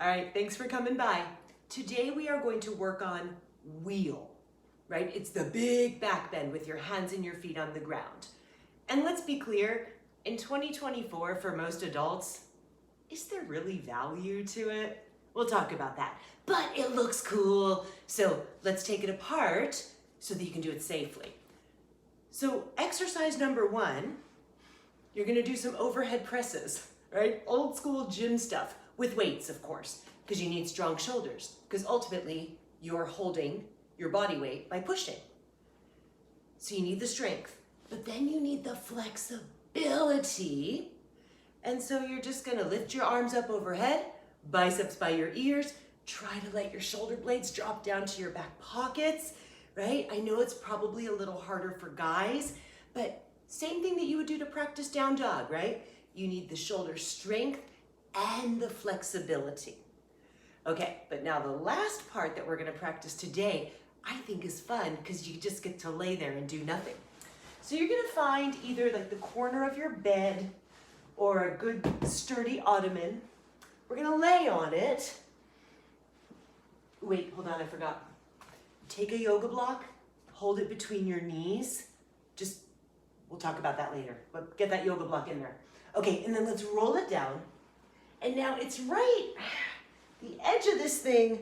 All right, thanks for coming by. Today we are going to work on wheel, right? It's the big back bend with your hands and your feet on the ground. And let's be clear, in 2024, for most adults, is there really value to it? We'll talk about that. But it looks cool, so let's take it apart so that you can do it safely. So exercise number 1, you're gonna do some overhead presses, right? Old school gym stuff with weights, of course, because you need strong shoulders, because ultimately you're holding your body weight by pushing. So you need the strength, but then you need the flexibility. And so you're just gonna lift your arms up overhead, biceps by your ears, try to let your shoulder blades drop down to your back pockets, right? I know it's probably a little harder for guys, but same thing that you would do to practice down dog, right? You need the shoulder strength and the flexibility. Okay, but now the last part that we're gonna practice today, I think is fun because you just get to lay there and do nothing. So you're gonna find either like the corner of your bed or a good sturdy ottoman. We're gonna lay on it. Wait, hold on, I forgot. Take a yoga block, hold it between your knees. We'll talk about that later, but get that yoga block in there. Okay, and then let's roll it down. And now it's right, the edge of this thing,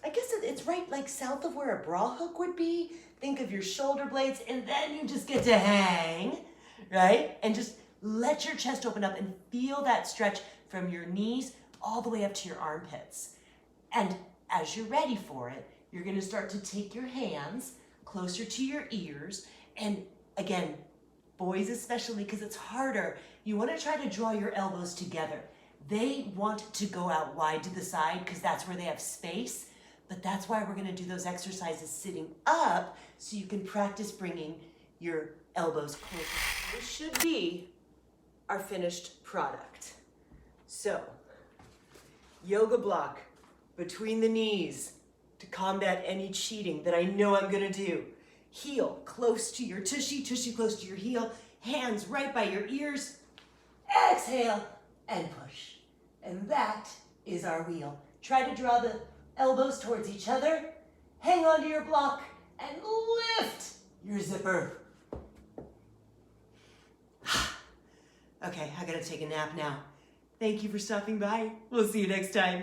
I guess it's right like south of where a bra hook would be. Think of your shoulder blades, and then you just get to hang, right? And just let your chest open up and feel that stretch from your knees all the way up to your armpits. And as you're ready for it, you're gonna start to take your hands closer to your ears. And again, boys especially, because it's harder, you wanna try to draw your elbows together. They want to go out wide to the side because that's where they have space, but that's why we're gonna do those exercises sitting up so you can practice bringing your elbows closer. This should be our finished product. So, yoga block between the knees to combat any cheating that I know I'm gonna do. Heel close to your tushy close to your heel, hands right by your ears. Exhale and push. And that is our wheel. Try to draw the elbows towards each other, hang onto your block, and lift your zipper. Okay, I gotta take a nap now. Thank you for stopping by. We'll see you next time.